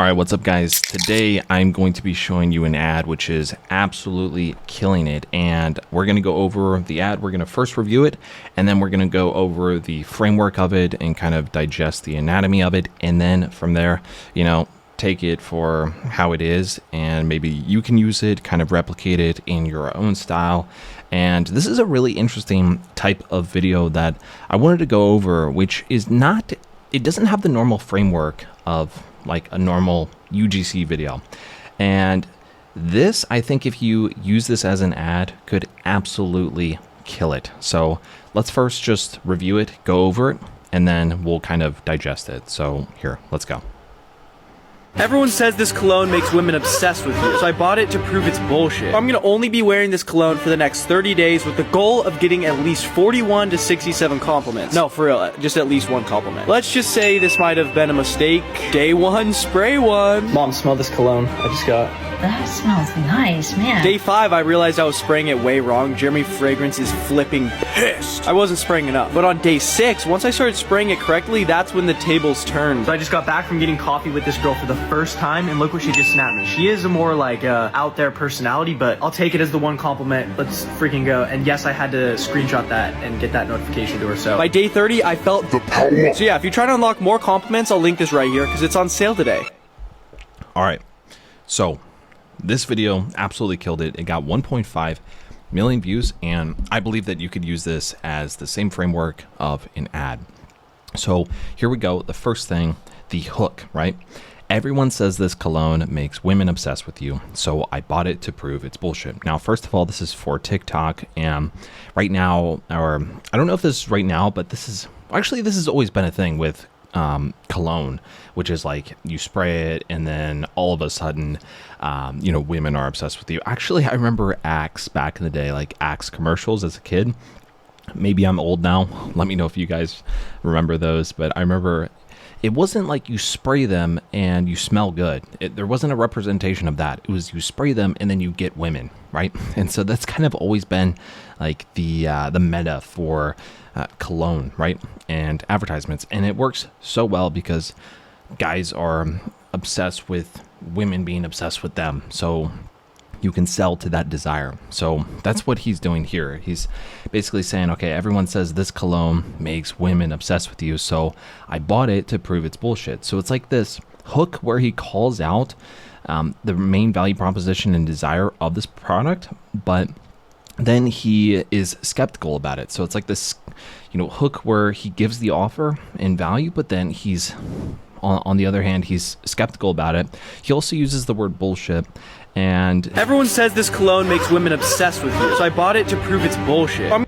All right, what's up guys? Today I'm going to be showing you an ad which is absolutely killing it, and we're going to go over the ad. We're going to first review it, and then we're going to go over the framework of it and kind of digest the anatomy of it, and then from there, you know, take it for how it is, and maybe you can use it, kind of replicate it in your own style. And this is a really interesting type of video that I wanted to go over, which is not, it doesn't have the normal framework of like a normal UGC video. And this, I think if you use this as an ad, could absolutely kill it. So let's first just review it, go over it, and then we'll kind of digest it. So here, let's go. Everyone says this cologne makes women obsessed with you, so I bought it to prove it's bullshit. I'm gonna only be wearing this cologne for the next 30 days with the goal of getting at least 41 to 67 compliments. No, for real, just at least one compliment. Let's just say this might have been a mistake. Day one, spray one. Mom, smell this cologne I just got. That smells nice, man. Day 5, I realized I was spraying it way wrong. Jeremy Fragrance is flipping pissed. I wasn't spraying enough. But on day 6, once I started spraying it correctly, that's when the tables turned. So I just got back from getting coffee with this girl for the first time, and look what she just snapped me. She is a more like out there personality, but I'll take it as the one compliment. Let's freaking go. And yes, I had to screenshot that and get that notification to her. So by day 30, I felt the power. So yeah, if you try to unlock more compliments, I'll link this right here because it's on sale today. All right, so this video absolutely killed it. It got 1.5 million views, and I believe that you could use this as the same framework of an ad. So here we go. The first thing, the hook, right? Everyone says this cologne makes women obsessed with you, so I bought it to prove it's bullshit. Now, first of all, this is for TikTok, and right now, or I don't know if this is right now, but this is, actually this has always been a thing with cologne, which is like you spray it and then all of a sudden, you know, women are obsessed with you. Actually, I remember Axe back in the day, like Axe commercials as a kid. Maybe I'm old now. Let me know if you guys remember those, but I remember it wasn't like you spray them and you smell good. There wasn't a representation of that. It was you spray them and then you get women, right? And so that's kind of always been like the meta for cologne, right? And advertisements. And it works so well because guys are obsessed with women being obsessed with them. So you can sell to that desire. So that's what he's doing here. He's basically saying, okay, everyone says this cologne makes women obsessed with you, so I bought it to prove it's bullshit. So it's like this hook where he calls out the main value proposition and desire of this product, but then he is skeptical about it. So it's like this, you know, hook where he gives the offer and value, but then he's on the other hand, he's skeptical about it. He also uses the word bullshit. And everyone says this cologne makes women obsessed with you, so I bought it to prove it's bullshit.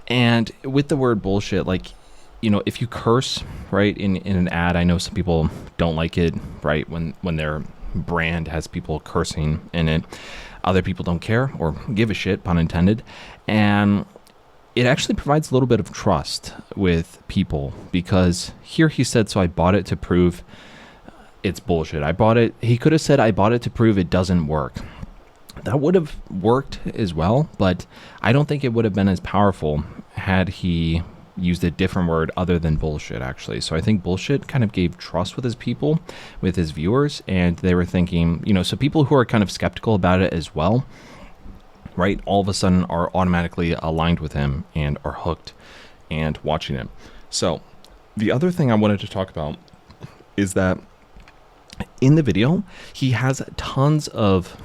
And with the word bullshit, like, you know, if you curse, right, in an ad, I know some people don't like it, right, when their brand has people cursing in it. Other people don't care or give a shit, pun intended. And it actually provides a little bit of trust with people, because here he said, so I bought it to prove it's bullshit. I bought it. He could have said, I bought it to prove it doesn't work. That would have worked as well, but I don't think it would have been as powerful had he used a different word other than bullshit, actually. So I think bullshit kind of gave trust with his people, with his viewers, and they were thinking, you know, so people who are kind of skeptical about it as well, right, all of a sudden are automatically aligned with him and are hooked and watching it. So the other thing I wanted to talk about is that in the video, he has tons of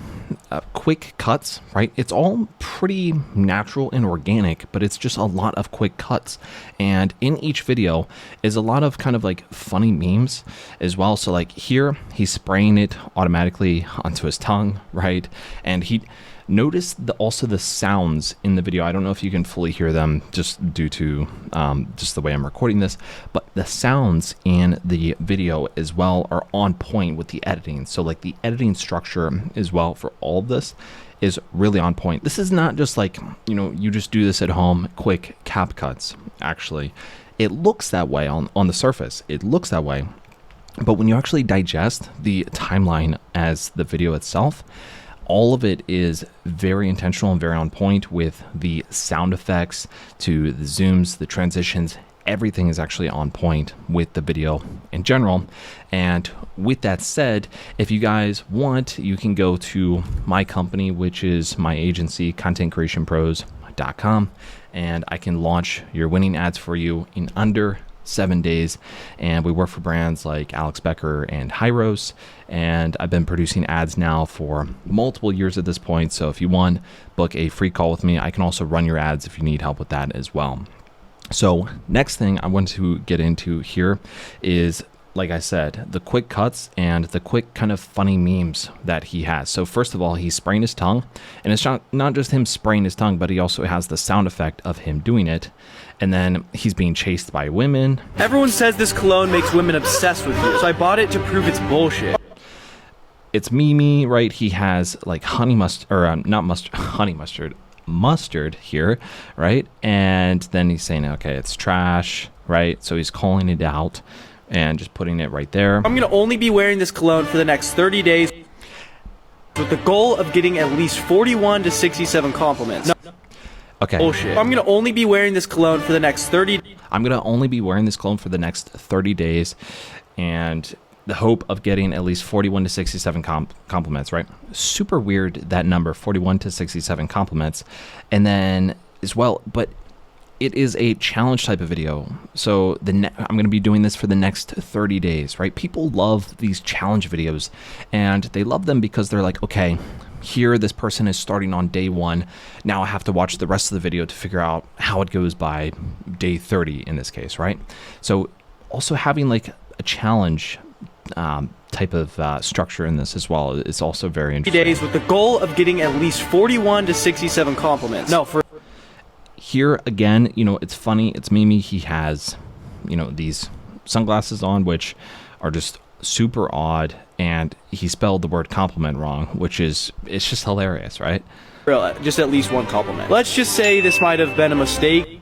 quick cuts, right? It's all pretty natural and organic, but it's just a lot of quick cuts. And in each video is a lot of kind of like funny memes as well. So like here, he's spraying it automatically onto his tongue, right? And he notice also the sounds in the video. I don't know if you can fully hear them just due to just the way I'm recording this, but the sounds in the video as well are on point with the editing. So like the editing structure as well for all of this is really on point. This is not just like, you know, you just do this at home, quick cap cuts. Actually, it looks that way on the surface. It looks that way. But when you actually digest the timeline as the video itself, all of it is very intentional and very on point with the sound effects to the zooms, the transitions, everything is actually on point with the video in general. And with that said, if you guys want, you can go to my company, which is my agency, contentcreationpros.com, and I can launch your winning ads for you in under 7 days. And we work for brands like Alex Becker and Hyros, and I've been producing ads now for multiple years at this point. So if you want, book a free call with me. I can also run your ads if you need help with that as well. So next thing I want to get into here is, like I said, the quick cuts and the quick kind of funny memes that he has. So first of all, he's spraying his tongue, and it's not just him spraying his tongue, but he also has the sound effect of him doing it. And then he's being chased by women. Everyone says this cologne makes women obsessed with you, so I bought it to prove it's bullshit. It's Mimi, right? He has like honey mustard, or not mustard, honey mustard here, right? And then he's saying, okay, it's trash, right? So he's calling it out and just putting it right there. I'm gonna only be wearing this cologne for the next 30 days with the goal of getting at least 41 to 67 compliments. No. Okay. Bullshit. I'm gonna only be wearing this cologne for the next 30. I'm gonna only be wearing this cologne for the next 30 days, and the hope of getting at least 41 to 67 compliments, right? Super weird, that number, 41 to 67 compliments. And then as well, but it is a challenge type of video. So I'm going to be doing this for the next 30 days, right? People love these challenge videos, and they love them because they're like, okay, here this person is starting on day 1. Now I have to watch the rest of the video to figure out how it goes by day 30 in this case, right? So also having like a challenge type of structure in this as well is also very interesting. Days with the goal of getting at least 41 to 67 compliments. No, for here again, you know, it's funny. It's Mimi. He has, you know, these sunglasses on, which are just super odd, and he spelled the word compliment wrong, which is, it's just hilarious, right? Just at least one compliment. Let's just say this might have been a mistake.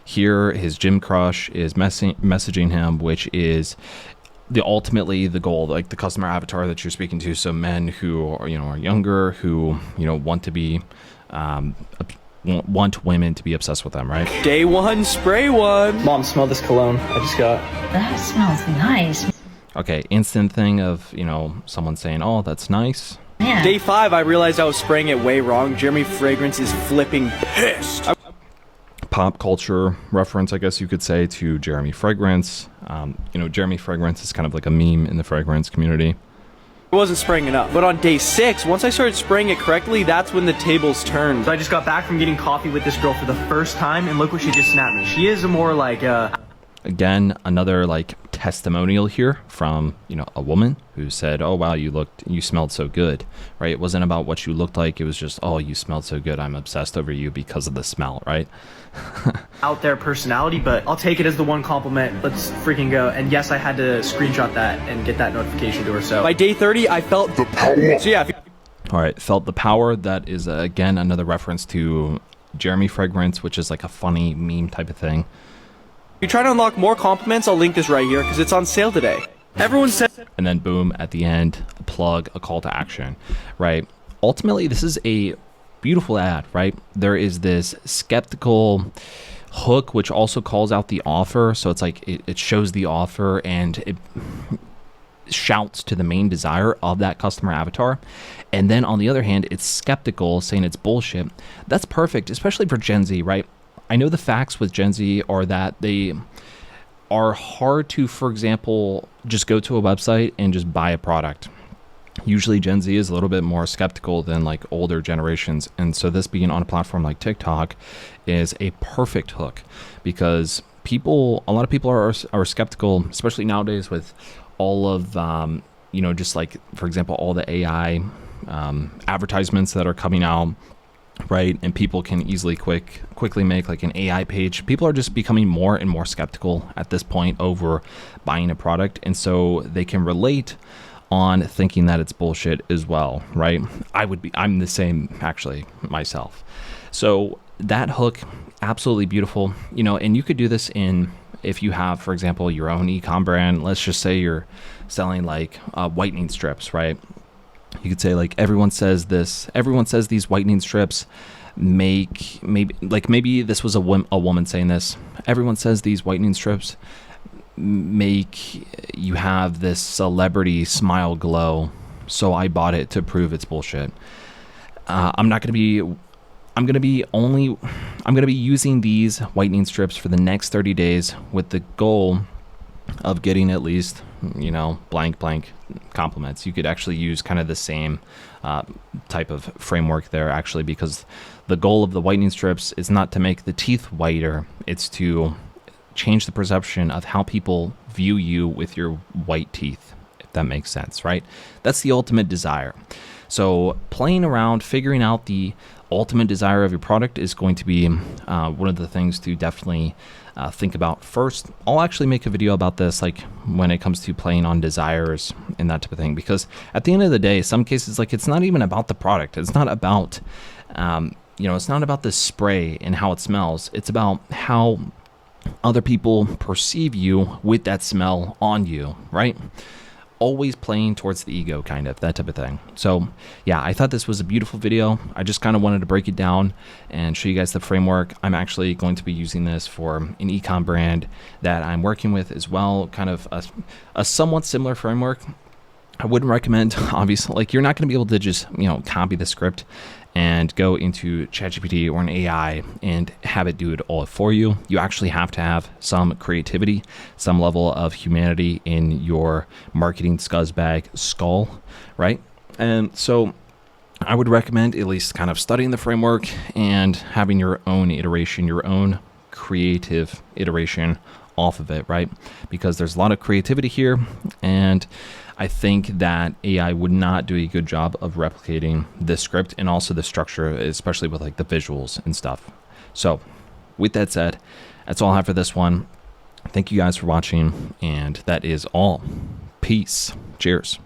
Here, his gym crush is messaging him, which is ultimately the goal, like the customer avatar that you're speaking to. So men who are, you know, are younger, who, you know, want to be want women to be obsessed with them, right? Day 1, spray 1. Mom, smell this cologne I just got. That smells nice. Okay, instant thing of, you know, someone saying, oh, that's nice. Man. Day 5, I realized I was spraying it way wrong. Jeremy Fragrance is flipping pissed. Pop culture reference, I guess you could say, to Jeremy Fragrance. You know, Jeremy Fragrance is kind of like a meme in the fragrance community. I wasn't spraying enough. But on day 6, once I started spraying it correctly, that's when the tables turned. So I just got back from getting coffee with this girl for the first time, and look what she just snapped me. She is a more like, Again, another like testimonial here from, you know, a woman who said, oh wow, you smelled so good, right? It wasn't about what you looked like. It was just, oh, you smelled so good. I'm obsessed over you because of the smell, right? out there personality, but I'll take it as the one compliment. Let's freaking go. And yes, I had to screenshot that and get that notification to her. So by day 30, I felt the power. So yeah. All right, felt the power. That is again another reference to Jeremy Fragrance, which is like a funny meme type of thing. If you try to unlock more compliments, I'll link this right here because it's on sale today. Everyone said, and then boom, at the end, a plug, a call to action, right? Ultimately, this is a beautiful ad, right? There is this skeptical hook, which also calls out the offer. So it's like it shows the offer and it shouts to the main desire of that customer avatar. And then on the other hand, it's skeptical, saying it's bullshit. That's perfect, especially for Gen Z, right? I know the facts with Gen Z are that they are hard to, for example, just go to a website and just buy a product. Usually Gen Z is a little bit more skeptical than like older generations. And so this being on a platform like TikTok is a perfect hook because a lot of people are skeptical, especially nowadays with all of, you know, just like, for example, all the AI advertisements that are coming out, right? And people can easily quickly make like an AI page. People are just becoming more and more skeptical at this point over buying a product. And so they can relate on thinking that it's bullshit as well, right? I'm the same actually myself. So that hook, absolutely beautiful, you know, and you could do this if you have, for example, your own ecom brand. Let's just say you're selling like whitening strips, right? You could say like, everyone says this, everyone says these whitening strips make, maybe this was a woman saying this. Everyone says these whitening strips make you have this celebrity smile glow, so I bought it to prove it's bullshit. I'm going to be using these whitening strips for the next 30 days with the goal of getting at least, blank compliments. You could actually use kind of the same type of framework there, actually, because the goal of the whitening strips is not to make the teeth whiter, it's to change the perception of how people view you with your white teeth, if that makes sense, right? That's the ultimate desire. So playing around, figuring out the ultimate desire of your product is going to be one of the things to definitely think about first. I'll actually make a video about this, like when it comes to playing on desires and that type of thing, because at the end of the day, some cases, like, it's not even about the product. It's not about, it's not about the spray and how it smells. It's about how other people perceive you with that smell on you, right? Always playing towards the ego, kind of, that type of thing. So yeah, I thought this was a beautiful video. I just kind of wanted to break it down and show you guys the framework. I'm actually going to be using this for an ecom brand that I'm working with as well, kind of a somewhat similar framework. I wouldn't recommend, obviously, like, you're not going to be able to just, copy the script and go into ChatGPT or an AI and have it do it all for you. You actually have to have some creativity, some level of humanity in your marketing scuzzbag skull, right? And so I would recommend at least kind of studying the framework and having your own iteration, your own creative iteration off of it, right? Because there's a lot of creativity here, and I think that AI would not do a good job of replicating this script and also the structure, especially with like the visuals and stuff. So with that said, that's all I have for this one. Thank you guys for watching, and that is all. Peace. Cheers.